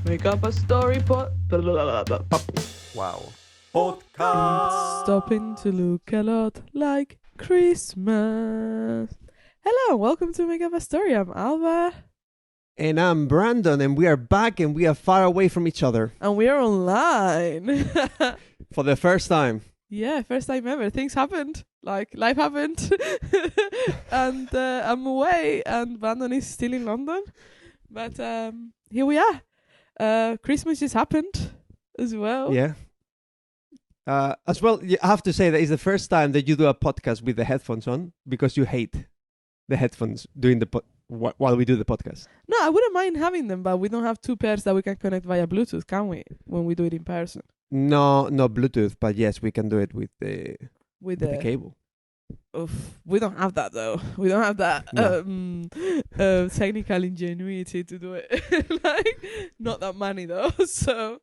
Make up a story Wow. It's stopping to look a lot like Christmas. Hello, welcome to Make Up a Story. I'm Alba. And I'm Brandon, and we are back, and we are far away from each other And we are online. for the first time. Yeah, first time ever. Things happened. Like, life happened. And I'm away, and Brandon is still in London. But here we are. Christmas just happened as well. Yeah. As well, I have to say that it's the first time that you do a podcast with the headphones on because you hate the headphones doing while we do the podcast. No, I wouldn't mind having them, but we don't have two pairs that we can connect via Bluetooth, can we? When we do it in person. No Bluetooth, but yes, we can do it with the cable. Oof, we don't have that though. We don't have that technical ingenuity to do it. Like, not that money though. So,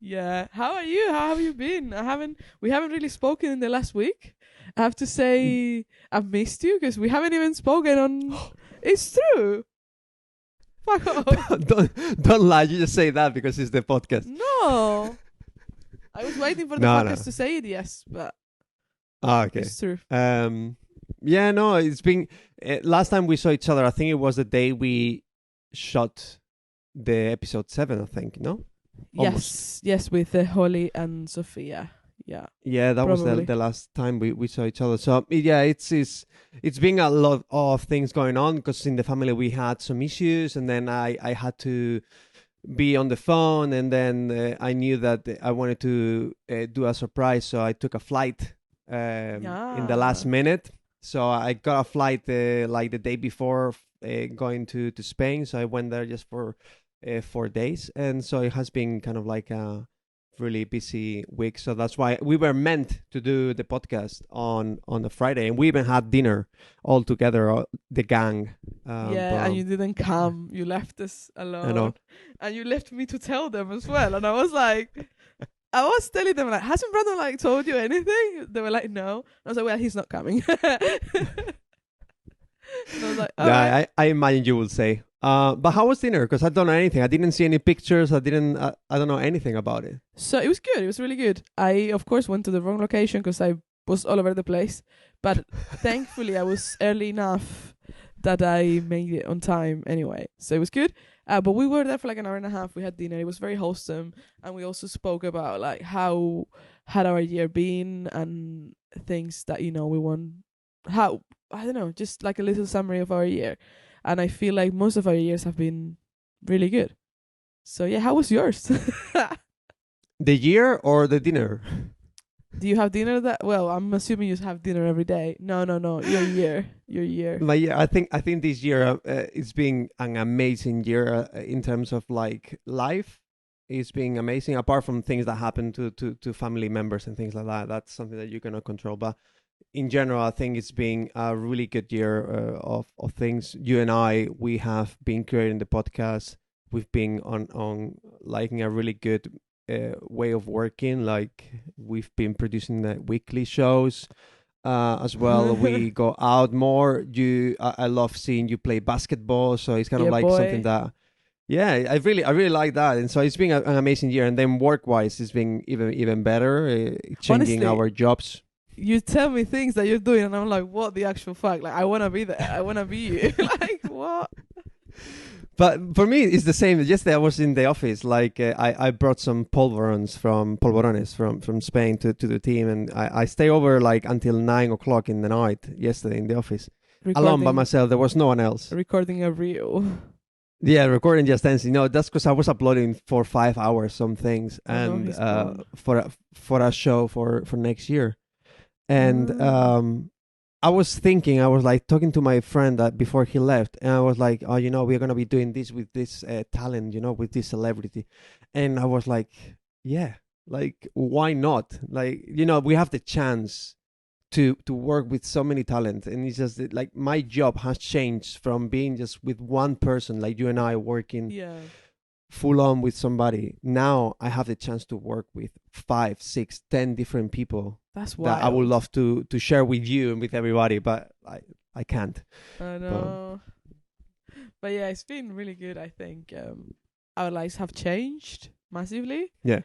yeah. How are you? How have you been? We haven't really spoken in the last week. I have to say, I've missed you because we haven't even spoken on. It's true. Fuck off. don't lie. You just say that because it's the podcast. No. I was waiting for the podcast to say it. Yes, but. Okay. It's true. Yeah, no, it's been last time we saw each other. I think it was the day we shot the episode 7. I think no. Yes, with Holly and Sophia. Yeah, that probably. was the last time we saw each other. So yeah, it's been a lot of things going on because in the family we had some issues, and then I had to be on the phone, and then I knew that I wanted to do a surprise, so I took a flight. In the last minute, so I got a flight like the day before going to Spain, so I went there just for 4 days, and so it has been kind of like a really busy week. So that's why we were meant to do the podcast on a Friday, and we even had dinner all together, the gang. And you didn't come. You left us alone. I know. And you left me to tell them as well, and I was like, I was telling them, like, hasn't Brandon, like, told you anything? They were like, no. I was like, well, he's not coming. I was like, yeah, I imagine you will say. But how was dinner? Because I don't know anything. I didn't see any pictures. I don't know anything about it. So it was good. It was really good. I, of course, went to the wrong location because I was all over the place. But thankfully, I was early enough that I made it on time anyway. So it was good. But we were there for like an hour and a half. We had dinner. It was very wholesome. And we also spoke about like how had our year been and things that, we want. How, I don't know, just like a little summary of our year. And I feel like most of our years have been really good. So yeah, how was yours? The year or the dinner? Do you have dinner well, I'm assuming you have dinner every day. No, your year. My year, I think this year it's been an amazing year in terms of like life. It's been amazing, apart from things that happen to family members and things like that. That's something that you cannot control. But in general, I think it's been a really good year of things. You and I, we have been creating the podcast. We've been on liking a really good way of working. Like, we've been producing the weekly shows as well. We go out more. I love seeing you play basketball, so it's kind of like something that I really like that. And so it's been an amazing year. And then work wise, it's been even better, changing our jobs. You tell me things that you're doing and I'm like, what the actual fuck? Like, I want to be there. I want to be you. Like, what? But for me, it's the same. Yesterday I was in the office. Like, I brought some polvorones from Spain to the team, and I stay over like until 9 o'clock in the night yesterday in the office, alone by myself. There was no one else. Recording a reel. Yeah, recording just dancing. No, that's because I was uploading for 5 hours some things, and for a show for next year. And I was like talking to my friend before he left, and I was like, oh, we're going to be doing this with this talent, with this celebrity. And I was like, yeah, like, why not? Like, we have the chance to work with so many talent. And it's just that, like, my job has changed from being just with one person, like you and I working full on with somebody. Now I have the chance to work with 5, 6, 10 different people. That's wild. That I would love to share with you and with everybody, but I can't. I know. But yeah, it's been really good, I think. our lives have changed massively. Yeah.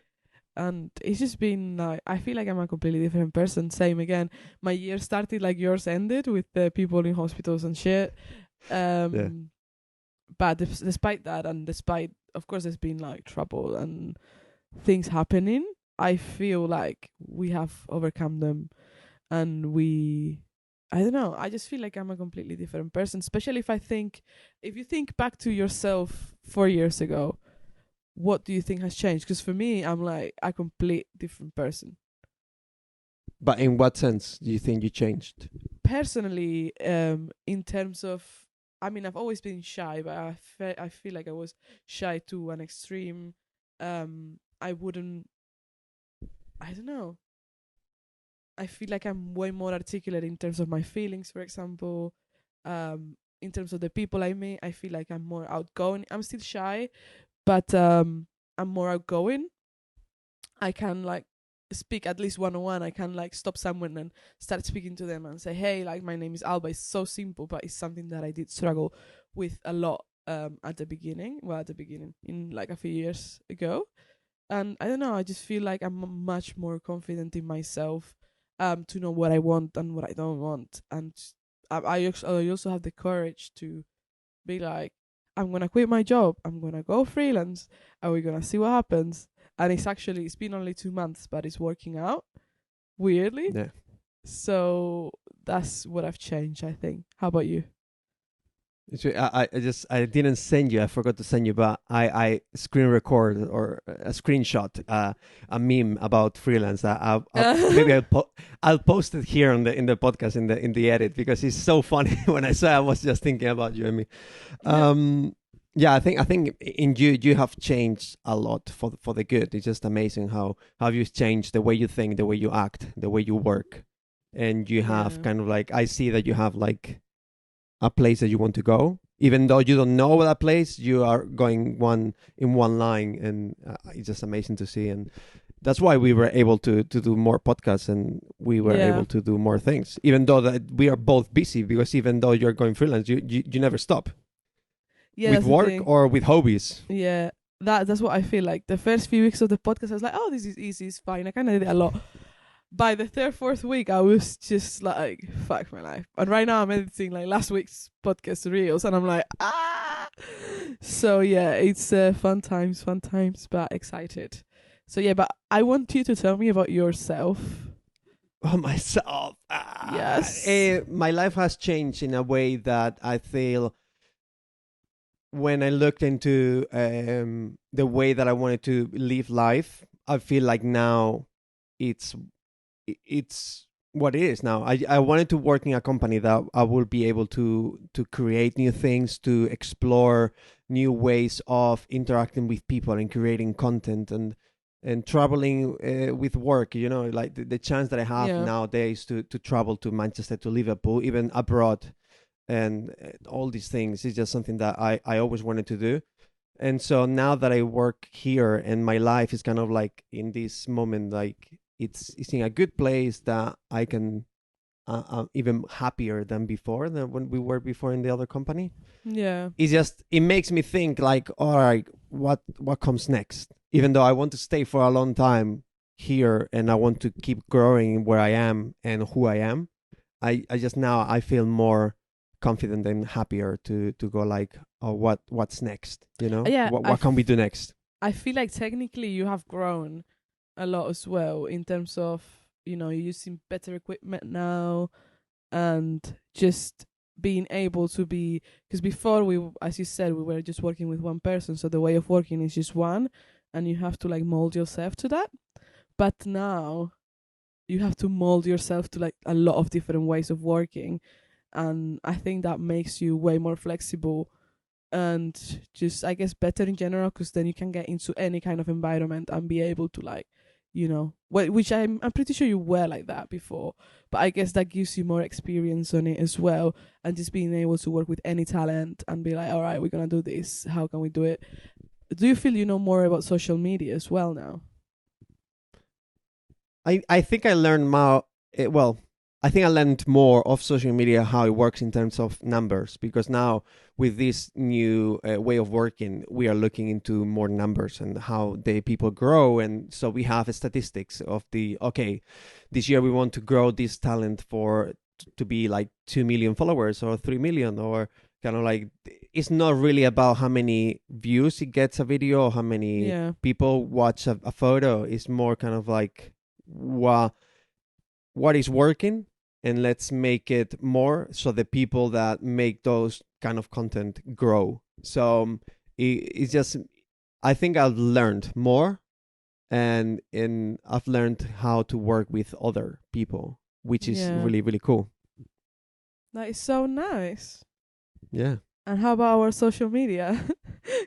And it's just been like, I feel like I'm a completely different person. Same again. My year started like yours ended with the people in hospitals and shit. Yeah. But despite that, and despite, of course, there's been like trouble and things happening, I feel like we have overcome them. And I don't know, I just feel like I'm a completely different person, especially if you think back to yourself 4 years ago, what do you think has changed? Because for me, I'm like a complete different person. But in what sense do you think you changed? Personally, in terms of, I mean, I've always been shy, but I feel like I was shy to an extreme. I wouldn't, I don't know. I feel like I'm way more articulate in terms of my feelings, for example. In terms of the people I meet, I feel like I'm more outgoing. I'm still shy, but I'm more outgoing. I can like speak at least one on one. I can like stop someone and start speaking to them and say, "Hey, like my name is Alba." It's so simple, but it's something that I did struggle with a lot at the beginning. Well, at the beginning, in like a few years ago, and I don't know. I just feel like I'm much more confident in myself, to know what I want and what I don't want, and I also have the courage to be like, I'm gonna quit my job, I'm gonna go freelance, and we're gonna see what happens. And it's been only 2 months, but it's working out weirdly. Yeah. So that's what I've changed, I think. How about you? I didn't send you. I forgot to send you, but I screen record or a screenshot a meme about freelance. Maybe I'll post it here in the podcast in the edit because it's so funny. When I saw, I was just thinking about you and me. Yeah, I think in you have changed a lot for the good. It's just amazing how you've changed the way you think, the way you act, the way you work, and you have Yeah. kind of like, I see that you have like a place that you want to go, even though you don't know that place. You are going one line, and it's just amazing to see. And that's why we were able to do more podcasts, and we were Yeah. able to do more things, even though that we are both busy. Because even though you're going freelance, you never stop Yeah, with that's the work thing. or with hobbies. Yeah. That's what I feel like. The first few weeks of the podcast, I was like, oh, this is easy, it's fine. I kind of did it a lot. By the third, fourth week, I was just like, fuck my life. And right now, I'm editing like last week's podcast reels, and I'm like, ah. So yeah, it's fun times, but excited. So yeah, but I want you to tell me about yourself. Oh, myself. Yes. My life has changed in a way that I feel when I looked into the way that I wanted to live life, I feel like now it's what it is now. I wanted to work in a company that I will be able to create new things, to explore new ways of interacting with people and creating content, and traveling with work. You know, like the chance that I have Yeah. nowadays to travel to Manchester, to Liverpool, even abroad, and all these things is just something that I always wanted to do. And so now that I work here and my life is kind of like in this moment, like it's in a good place that I can even happier than before, than when we were before in the other company. Yeah. It's just, it makes me think like, all right, what comes next? Even though I want to stay for a long time here and I want to keep growing where I am and who I am, I just now I feel more confident and happier to go like, oh, what's next? You know, Yeah. what can we do next? I feel like technically you have grown a lot as well in terms of, you're using better equipment now, and just being able to be, because before as you said, we were just working with one person, so the way of working is just one, and you have to like mold yourself to that. But now you have to mold yourself to like a lot of different ways of working, and I think that makes you way more flexible and just, I guess, better in general, because then you can get into any kind of environment and be able to like, which I'm pretty sure you were like that before, but I guess that gives you more experience on it as well, and just being able to work with any talent and be like, all right, we're gonna do this, how can we do it? Do you feel you know more about social media as well now? I think I learned more. Well, I think I learned more of social media, how it works in terms of numbers, because now with this new way of working, we are looking into more numbers and how the people grow. And so we have statistics of okay, this year we want to grow this talent to be like 2 million followers or 3 million, or kind of like, it's not really about how many views it gets a video or how many Yeah. people watch a photo. It's more kind of like, what is working, and let's make it more so the people that make those kind of content grow. So it's just, I think I've learned more, and I've learned how to work with other people, which is Yeah. really, really cool. That is so nice. Yeah. And how about our social media?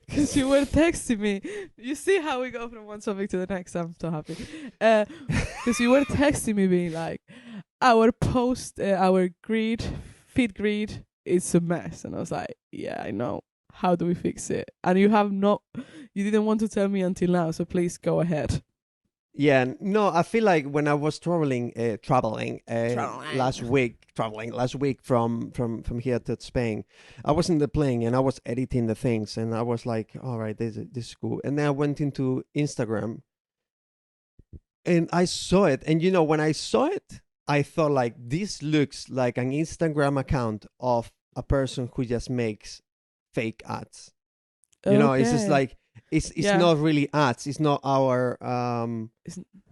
Because you were texting me. You see how we go from one topic to the next. I'm so happy. Because you were texting me being like, our feed grid is a mess. And I was like, yeah, I know. How do we fix it? And you didn't want to tell me until now. So please go ahead. Yeah, no, I feel like when I was traveling last week from here to Spain, I was in the plane and I was editing the things, and I was like, all right, this is cool. And then I went into Instagram and I saw it, and when I saw it, I thought like, this looks like an Instagram account of a person who just makes fake ads. It's just like, it's Yeah. not really ads. It's not our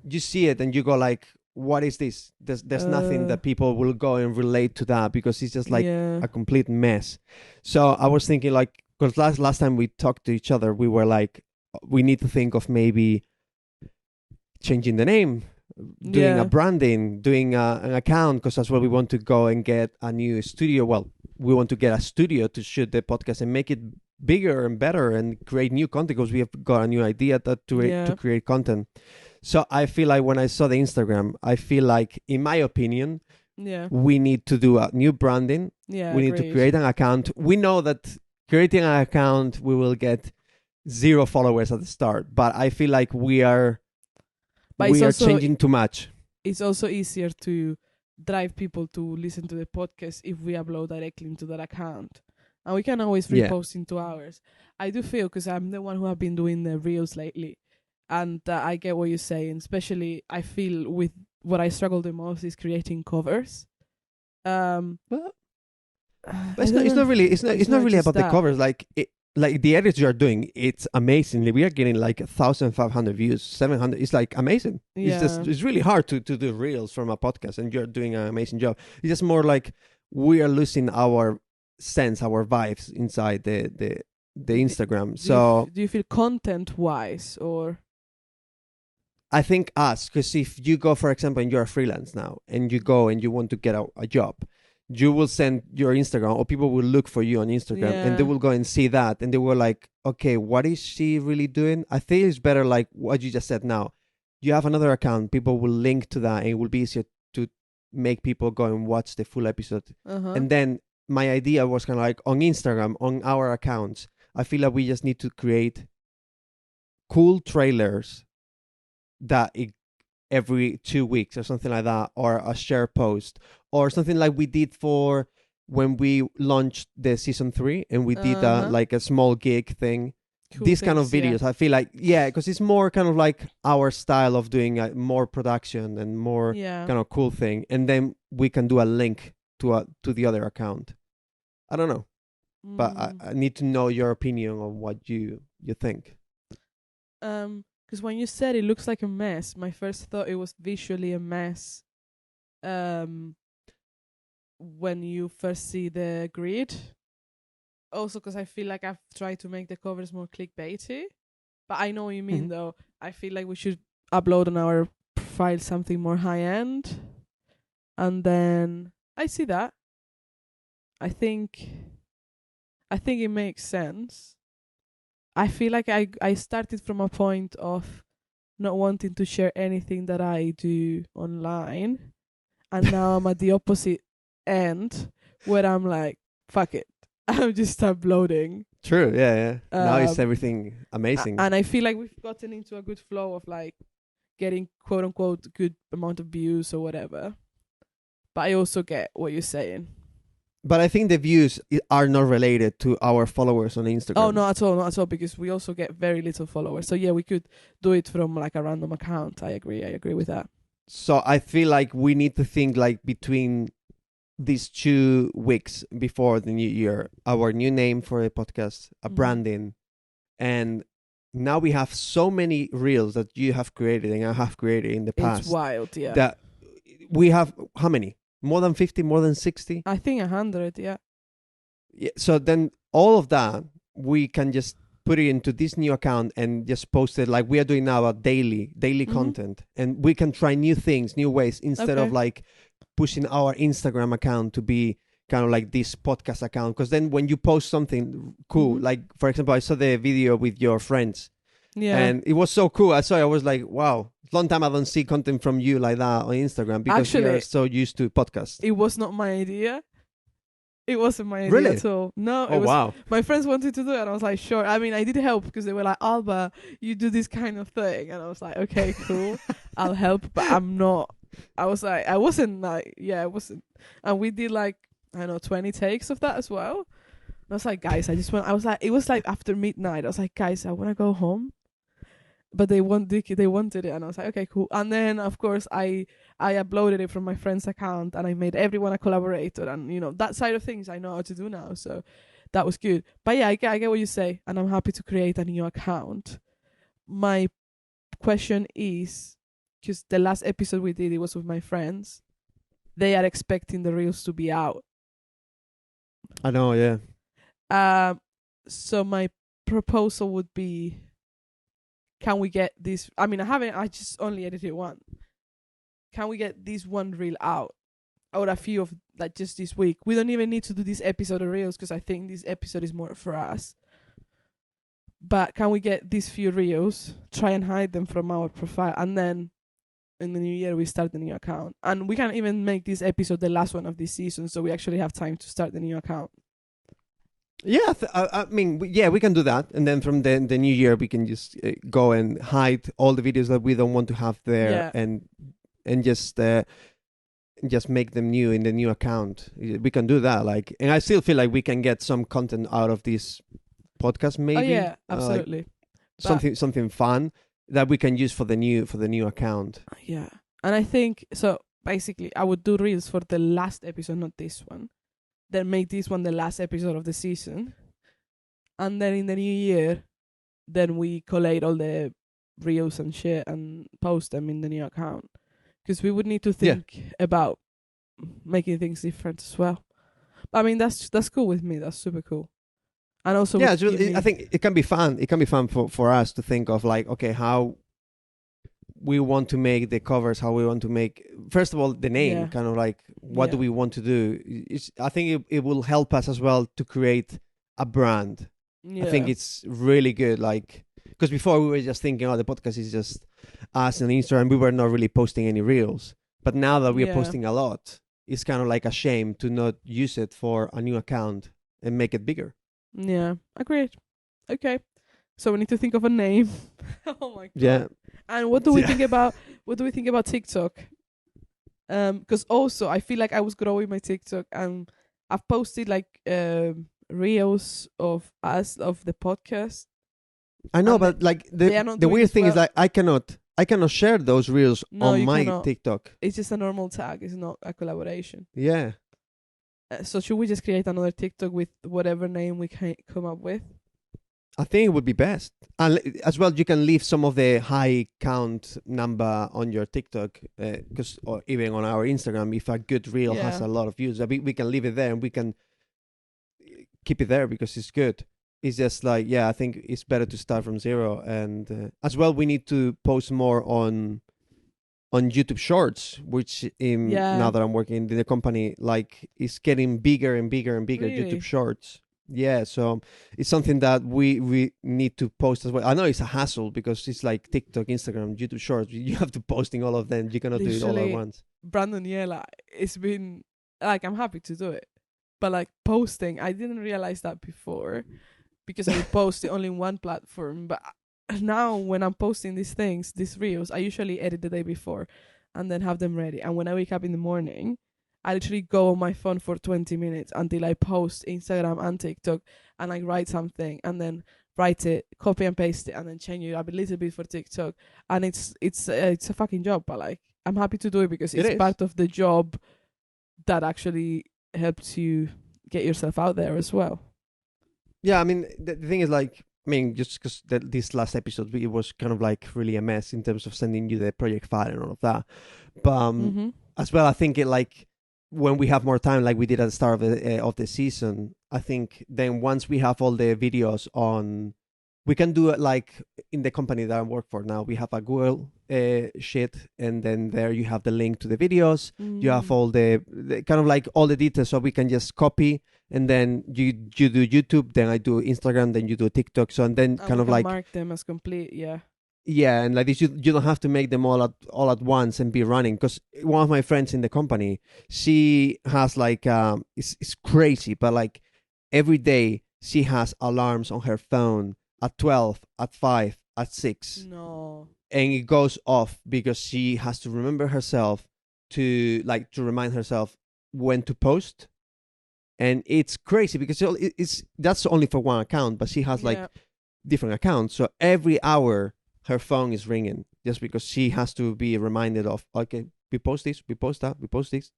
you see it and you go like, what is this? There's nothing that people will go and relate to that, because it's just like a complete mess. So I was thinking like, because last time we talked to each other, we were like, we need to think of maybe changing the name, doing a branding, doing an account, because that's where we want to go and get a new studio. Well, we want to get a studio to shoot the podcast and make it bigger and better and create new content, because we have got a new idea to create content. So I feel like when I saw the Instagram, I feel like, in my opinion, we need to do a new branding. We need to create an account. We know that creating an account, we will get 0 followers at the start, but I feel like we are changing too much. It's also easier to drive people to listen to the podcast if we upload directly into that account. And we can always repost into ours. I do feel, because I'm the one who have been doing the reels lately, and I get what you're saying. Especially, I feel with what I struggle the most is creating covers. But it's not really about the covers. Like the edits you are doing, it's amazing. We are getting like 1,500 views, 700. It's like amazing. Yeah. It's really hard to do reels from a podcast, and you're doing an amazing job. It's just more like we are losing our sense, our vibes inside the Instagram. So do you feel content wise, or? I think us, because if you go, for example, and you're a freelance now, and you go and you want to get a job, you will send your Instagram, or people will look for you on Instagram, and they will go and see that, and they were like, okay, what is she really doing? I think it's better like what you just said now. You have another account, people will link to that, and it will be easier to make people go and watch the full episode. And then my idea was kind of like, on Instagram, on our accounts, I feel like we just need to create cool trailers that every 2 weeks or something like that, or a share post, or something like we did for when we launched the season 3, and we did like a small gig thing. These kind of videos, I feel like, because it's more kind of like our style of doing more production and more kind of cool thing, and then we can do a link to the other account. I don't know, but I need to know your opinion on what you think. Because when you said it looks like a mess, my first thought it was visually a mess. When you first see the grid. Also, because I feel like I've tried to make the covers more clickbaity. But I know what you mean, though. I feel like we should upload on our profile something more high-end. And then I see that. I think it makes sense. I feel like I started from a point of not wanting to share anything that I do online, and now I'm at the opposite end where I'm like, fuck it, I'm just uploading. True, yeah. Now it's everything amazing, and I feel like we've gotten into a good flow of like getting quote unquote good amount of views or whatever. But I also get what you're saying. But I think the views are not related to our followers on Instagram. Oh, not at all, because we also get very little followers. So yeah, we could do it from like a random account. I agree with that. So I feel like we need to think like between these 2 weeks before the new year, our new name for the podcast, a branding, and now we have so many reels that you have created and I have created in the past. It's wild, yeah. That we have how many? More than 50, more than 60? I think 100, yeah. Yeah. So then all of that we can just put it into this new account and just post it like we are doing now, a daily content, and we can try new things, new ways, instead of like pushing our Instagram account to be kind of like this podcast account. Because then when you post something cool, like for example, I saw the video with your friends, and it was so cool. I was like, wow, long time I don't see content from you like that on Instagram, because we are so used to podcasts. It was not my idea. It wasn't my idea at all. No, it was, wow. My friends wanted to do it, and I was like, sure. I mean, I did help because they were like, Alba, you do this kind of thing. And I was like, okay, cool. I'll help, but I'm not. I wasn't. I wasn't. And we did like, I don't know, 20 takes of that as well. And I was like, guys, it was like after midnight. I was like, guys, I want to go home. But they wanted it, and I was like, okay, cool. And then of course I uploaded it from my friend's account, and I made everyone a collaborator, and that side of things I know how to do now, so that was good. But yeah, I get what you say, and I'm happy to create a new account. My question is, because the last episode we did, it was with my friends, they are expecting the reels to be out. I know, yeah. So my proposal would be, can we get this? I mean, I just only edited one. Can we get this one reel out? Or a few of like just this week? We don't even need to do this episode of reels, because I think this episode is more for us. But can we get these few reels, try and hide them from our profile, and then in the new year we start the new account? And we can even make this episode the last one of this season, so we actually have time to start the new account. Yeah, I mean, we can do that, and then from the new year we can just go and hide all the videos that we don't want to have there, and just make them new in the new account. We can do that, like, and I still feel like we can get some content out of this podcast, maybe. Oh yeah, absolutely. Something fun that we can use for the new account. Yeah, and I think so. Basically, I would do reels for the last episode, not this one. Then make this one the last episode of the season, and then in the new year, then we collate all the reels and shit and post them in the new account, because we would need to think about making things different as well. But I mean, that's cool with me. That's super cool. And also, I think it can be fun. It can be fun for us to think of like, okay, how we want to make the covers, how we want to make, first of all, the name, kind of like, what do we want to do? I think it will help us as well to create a brand. I think it's really good, like, because before we were just thinking, the podcast is just us on Instagram. We were not really posting any reels. But now that we are posting a lot, it's kind of like a shame to not use it for a new account and make it bigger. Yeah, agreed. Okay. So we need to think of a name. Oh my god. Yeah. And what do we think about TikTok? Because also I feel like I was growing my TikTok, and I've posted like reels of us, of the podcast. I know, but like the weird thing is like I cannot share those reels on my TikTok. It's just a normal tag. It's not a collaboration. Yeah. So should we just create another TikTok with whatever name we can come up with? I think it would be best. And as well, you can leave some of the high count number on your TikTok, or even on our Instagram. If a good reel has a lot of views, we can leave it there and we can keep it there because it's good. It's just like, I think it's better to start from zero. And as well, we need to post more on YouTube Shorts, which now that I'm working in the company, like, is getting bigger and bigger and bigger. Really? YouTube Shorts. Yeah, so it's something that we need to post as well. I know it's a hassle because it's like TikTok, Instagram, YouTube Shorts. You have to posting all of them. You cannot do it all at once. Brandon, it's been like, I'm happy to do it, but like posting, I didn't realize that before because I would post it only in one platform. But now when I'm posting these things, these reels, I usually edit the day before and then have them ready. And when I wake up in the morning, I literally go on my phone for 20 minutes until I post Instagram and TikTok, and I write something and then write it, copy and paste it, and then change it up a little bit for TikTok. And it's a fucking job, but like I'm happy to do it because It it's is. part of the job that actually helps you get yourself out there as well. Yeah, I mean, the thing is, like, I mean, just because this last episode, it was kind of like really a mess in terms of sending you the project file and all of that. But as well, I think it like when we have more time, like we did at the start of the season, I think then once we have all the videos on, we can do it like in the company that I work for now. We have a Google sheet, and then there you have the link to the videos. You have all the kind of like all the details, so we can just copy. And then you do YouTube, then I do Instagram, then you do TikTok. So and then and kind we of can like mark them as complete, yeah, and like this, you don't have to make them all at once and be running. Because one of my friends in the company, she has like it's crazy, but like every day she has alarms on her phone at 12, at 5, at 6, No. and it goes off because she has to remember herself to remind herself when to post. And it's crazy because it's that's only for one account, but she has like different accounts. So every hour her phone is ringing just because she has to be reminded of, okay, we post this, we post that, we post this.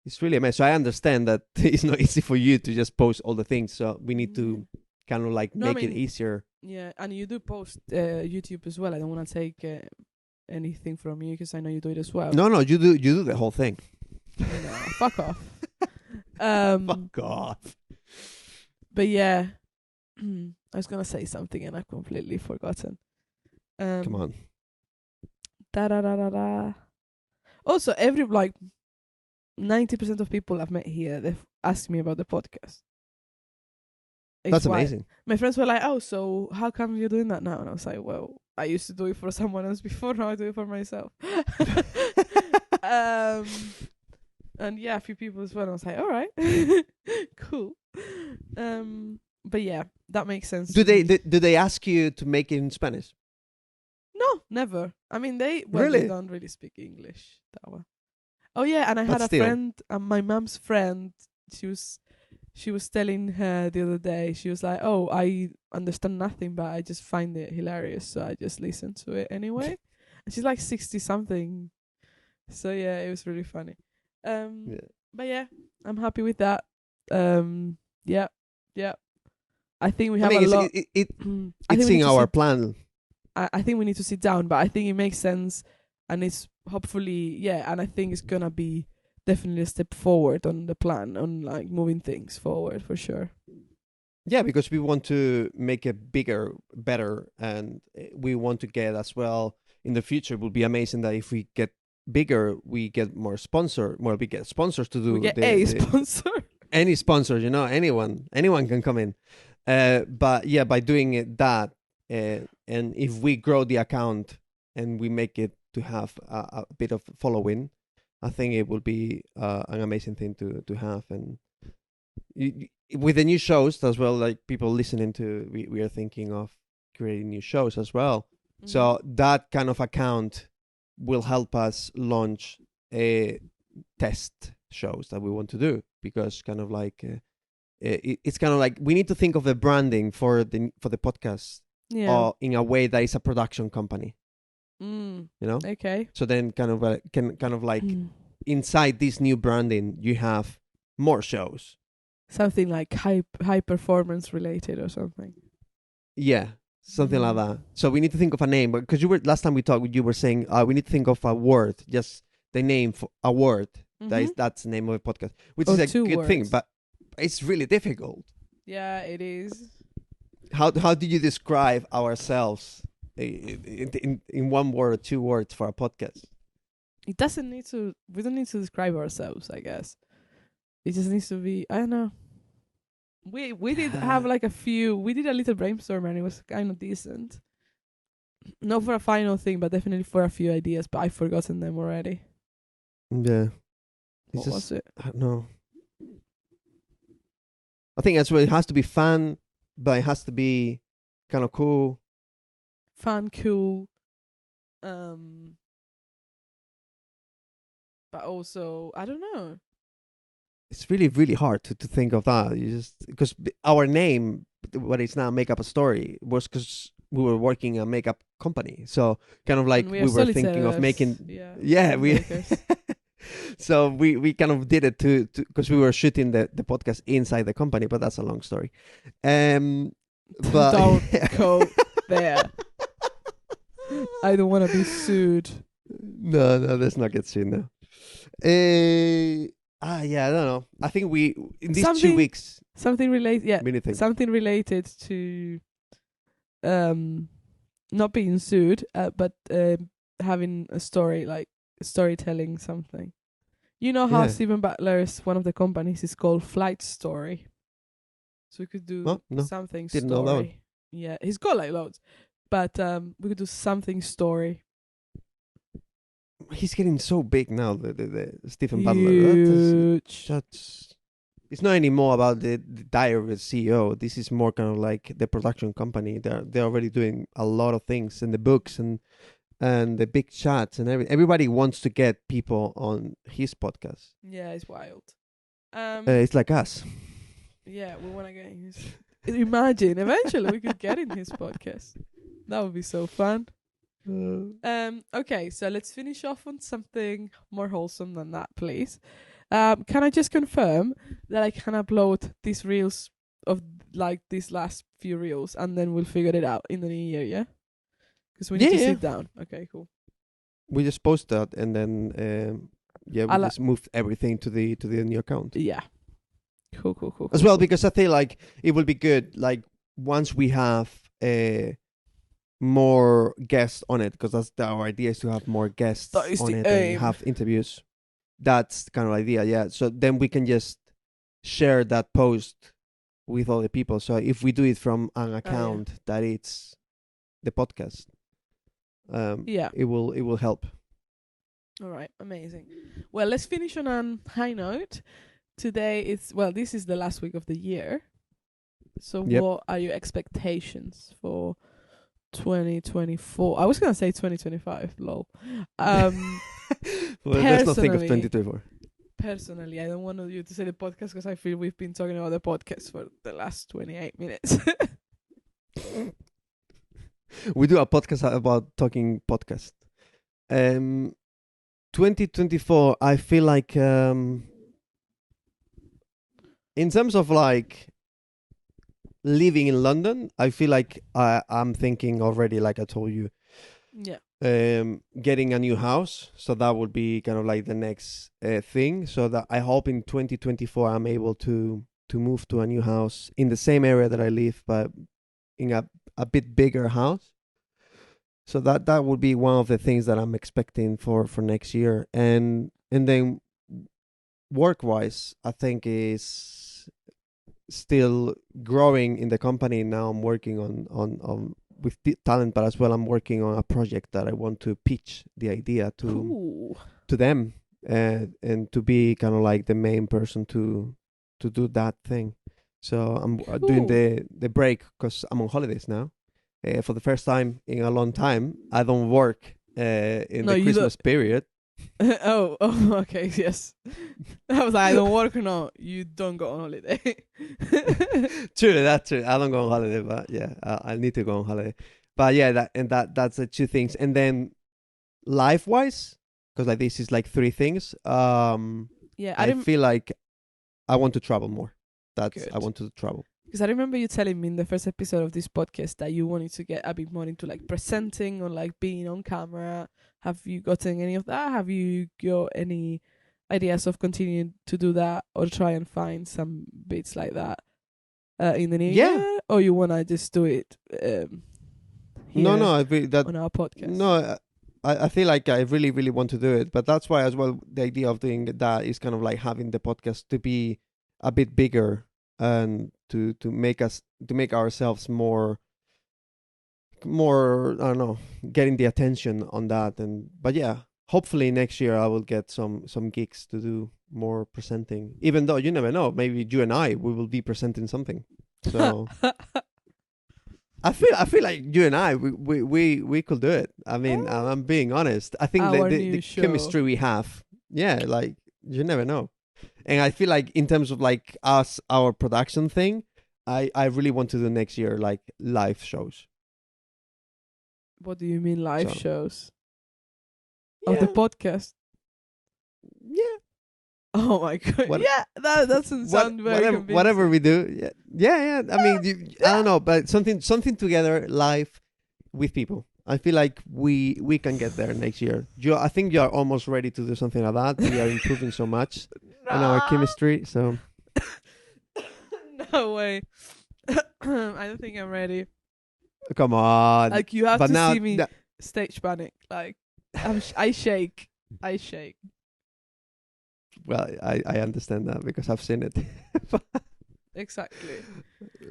It's really a mess. So I understand that it's not easy for you to just post all the things. So we need to kind of like make it easier. Yeah, and you do post YouTube as well. I don't want to take anything from you because I know you do it as well. No, you do the whole thing. No, fuck off. Fuck off. But yeah, I was gonna say something and I've completely forgotten. Come on. Da da da da da. Also, 90% of people I've met here, they've asked me about the podcast. That's amazing. My friends were like, "Oh, so how come you're doing that now?" And I was like, "Well, I used to do it for someone else before. Now I do it for myself." And yeah, a few people as well. I was like, "All right, cool." But yeah, that makes sense. Do they ask you to make it in Spanish? No, never. I mean, they Really? don't really speak English that well. Oh yeah, and I had a friend, my mom's friend. She was telling her the other day. She was like, "Oh, I understand nothing, but I just find it hilarious, so I just listen to it anyway." And she's like 60 something, so yeah, it was really funny. But yeah, I'm happy with that. Yeah. I think we have a lot. It's in our plan. I think we need to sit down, but I think it makes sense, and it's hopefully and I think it's gonna be definitely a step forward on the plan, on like moving things forward for sure. Yeah, because we want to make it bigger, better, and we want to get as well in the future. It would be amazing that if we get bigger, we get more sponsor. Well, we get sponsors to do. We get a sponsor. Any sponsor, anyone can come in. But yeah, by doing it and if we grow the account and we make it to have a bit of following, I think it will be an amazing thing to have. And with the new shows as well, like people listening to, we are thinking of creating new shows as well. Mm-hmm. So that kind of account will help us launch a test shows that we want to do, because kind of like it's kind of like we need to think of the branding for the podcast in a way that is a production company. Okay. So then kind of like inside this new branding you have more shows, something like high performance related or something. Yeah, something like that. So we need to think of a name, because last time we talked, you were saying we need to think of a word, just the name for a word. That's the name of a podcast, which is a good thing, but it's really difficult. Yeah, it is. How do you describe ourselves in one word or 2 words for a podcast? We don't need to describe ourselves, I guess. It just needs to be, I don't know. We did have like we did a little brainstorm and it was kind of decent. Not for a final thing, but definitely for a few ideas, but I've forgotten them already. Yeah. What was it? I don't know. I think that's what it has to be fun, but it has to be kind of cool. Fun, cool. But also, I don't know. it's really really hard to think of that. You just because our name, what is now Make Up a Story, was because we were working a makeup company. So kind of like And we were thinking of storytellers, making, yeah, we. filmmakers. So we kind of did it to because we were shooting the podcast inside the company, but that's a long story. But Don't go there. I don't want to be sued. No, let's not get sued now. Yeah, I don't know. I think we in these 2 weeks something related. Yeah, many things. something related to not being sued, but having a story, like storytelling something. You know how Yeah. Stephen Butler's one of the companies is called Flight Story, so we could do No, something didn't story. know that one. Yeah, he's got like loads, but we could do something story. He's getting so big now. The Stephen Butler. Huge. It's not anymore about the diary of the CEO. This is more kind of like the production company. They're already doing a lot of things, and the books and the big chats and everybody wants to get people on his podcast. Yeah, it's wild. It's like us. Yeah, we want to get in his. Imagine, eventually we could get in his podcast. That would be so fun. Okay, so let's finish off on something more wholesome than that, please. Can I just confirm that I can upload these reels of like these last few reels, and then we'll figure it out in the new year, yeah? Because we need to sit down. Okay, cool. We just post that, and then we just moved everything to the new account. Yeah. Cool. As well, because I feel like it will be good, like once we have more guests on it, because that's our idea, is to have more guests on it and have interviews. That's kind of idea, yeah. So then we can just share that post with other people. So if we do it from an account that it's the podcast, it will help. All right, amazing. Well, let's finish on a high note. Today this is the last week of the year. So what are your expectations for 2024? I was gonna say 2025. Lol. Well, let's not think of 2024. Personally, I don't want you to say the podcast because I feel we've been talking about the podcast for the last 28 minutes. We do a podcast about talking podcast. 2024, I feel like in terms of like living in London, I feel like I'm thinking already, like I told you, getting a new house. So that would be kind of like the next thing. So that I hope in 2024 I'm able to move to a new house in the same area that I live, but in a bit bigger house. So that would be one of the things that I'm expecting for next year. And then work-wise, I think is still growing in the company. Now I'm working on with talent, but as well I'm working on a project that I want to pitch the idea to them, and to be kind of like the main person to do that thing. So I'm doing the break because I'm on holidays now. For the first time in a long time, I don't work in the Christmas period. Oh, okay, yes. I was like, I don't work. No, you don't go on holiday. True, that's true. I don't go on holiday, but yeah, I need to go on holiday. But yeah, that's the two things. And then life-wise, because like this is like three things. I feel like I want to travel more. I want to travel. Because I remember you telling me in the first episode of this podcast that you wanted to get a bit more into like presenting or like being on camera. Have you gotten any of that? Have you got any ideas of continuing to do that or try and find some bits like that in the new year? Or you want to just do it No, I feel that on our podcast? No, I feel like I really, really want to do it. But that's why as well the idea of doing that is kind of like having the podcast to be a bit bigger and to make ourselves more I don't know, getting the attention on that. But yeah, hopefully next year I will get some gigs to do more presenting, even though you never know, maybe you and we will be presenting something. So I feel like you and we could do it. I mean, I'm being honest. I think the chemistry we have, like you never know. And I feel like in terms of like us, our production thing, I really want to do next year like live shows. What do you mean live So, shows? Of the podcast? Yeah. Oh my god. What- Yeah, that doesn't sound very convincing. whatever we do. Yeah. I mean, I don't know, but something together live with people. I feel like we can get there next year. I think you're almost ready to do something like that. We are improving so much on our chemistry. So no way. I don't think I'm ready. come on. Like you have But to now, see me stage panic. Like I shake. I shake. well, I understand that because I've seen it. Exactly.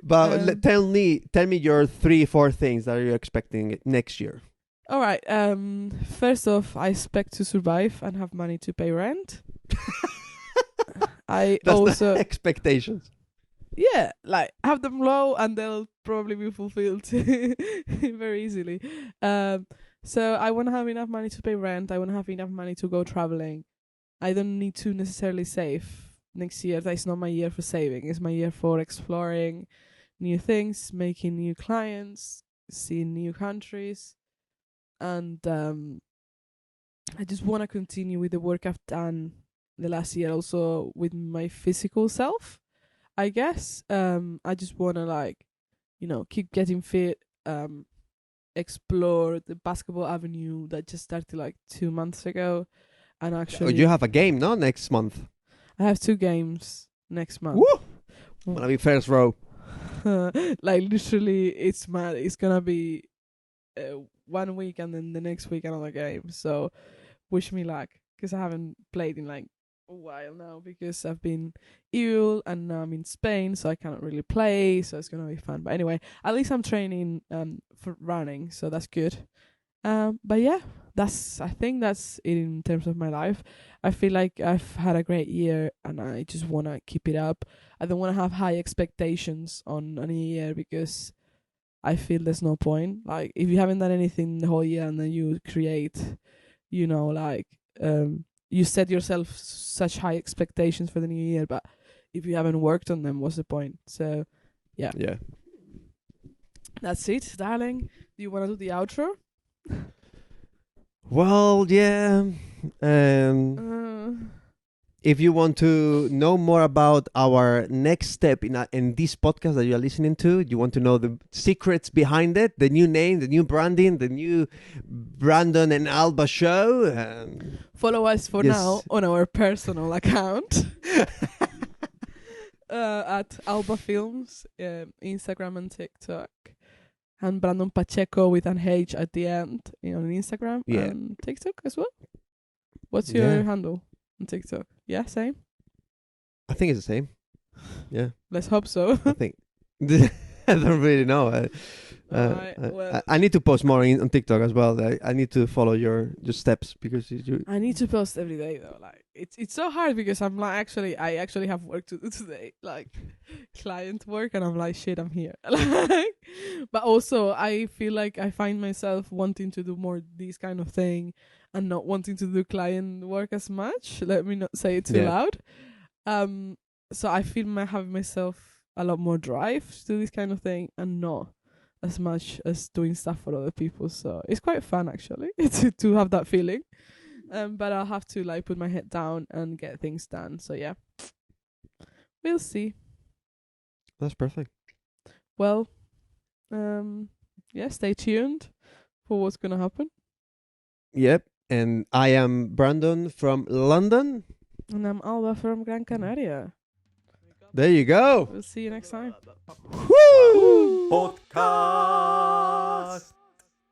But tell me your 3-4 things that you're expecting next year. All right. First off, I expect to survive and have money to pay rent. I That's also the expectations. yeah, like have them low and they'll probably be fulfilled very easily. So I want to have enough money to pay rent. I want to have enough money to go traveling. I don't need to necessarily save next year. That's not my year for saving. It's my year for exploring new things, making new clients, seeing new countries, and I just want to continue with the work I've done the last year, also with my physical self. I guess I just want to like, keep getting fit, explore the basketball avenue that just started like 2 months ago, and actually You have a game, no? Next month. I have 2 games next month. Woo! Wanna be first row. Like literally, it's mad. It's gonna be 1 week and then the next week another game. So wish me luck, because I haven't played in like a while now because I've been ill and now I'm in Spain, so I cannot really play. So it's gonna be fun. But anyway, at least I'm training for running, so that's good. But yeah, I think that's it in terms of my life. I feel like I've had a great year and I just want to keep it up. I don't want to have high expectations on a new year because I feel there's no point. Like if you haven't done anything the whole year and then you create, you set yourself such high expectations for the new year, but if you haven't worked on them, what's the point? So yeah. That's it, darling. Do you want to do the outro? Well, yeah. If you want to know more about our next step in this podcast that you are listening to, you want to know the secrets behind it, the new name, the new branding, the new Brandon and Alba show. Follow us for now on our personal account at Alba Films, Instagram and TikTok. And Brandon Pacheco with an H at the end on Instagram and TikTok as well. What's your handle on TikTok? Yeah, same? I think it's the same. Yeah. Let's hope so. I think. I don't really know. I need to post more on TikTok as well. I need to follow your steps because I need to post every day though. Like it's so hard because I'm like I actually have work to do today, like client work, and I'm like shit, I'm here. But also I feel like I find myself wanting to do more this kind of thing and not wanting to do client work as much. Let me not say it too loud. So I feel having myself a lot more drive to do this kind of thing and not as much as doing stuff for other people. So it's quite fun actually to have that feeling. But I'll have to like put my head down and get things done. So yeah, we'll see. That's perfect. Well, stay tuned for what's gonna happen. Yep. And I am Brandon from London. And I'm Alba from Gran Canaria. There you go. We'll see you next time. Woo! Podcast.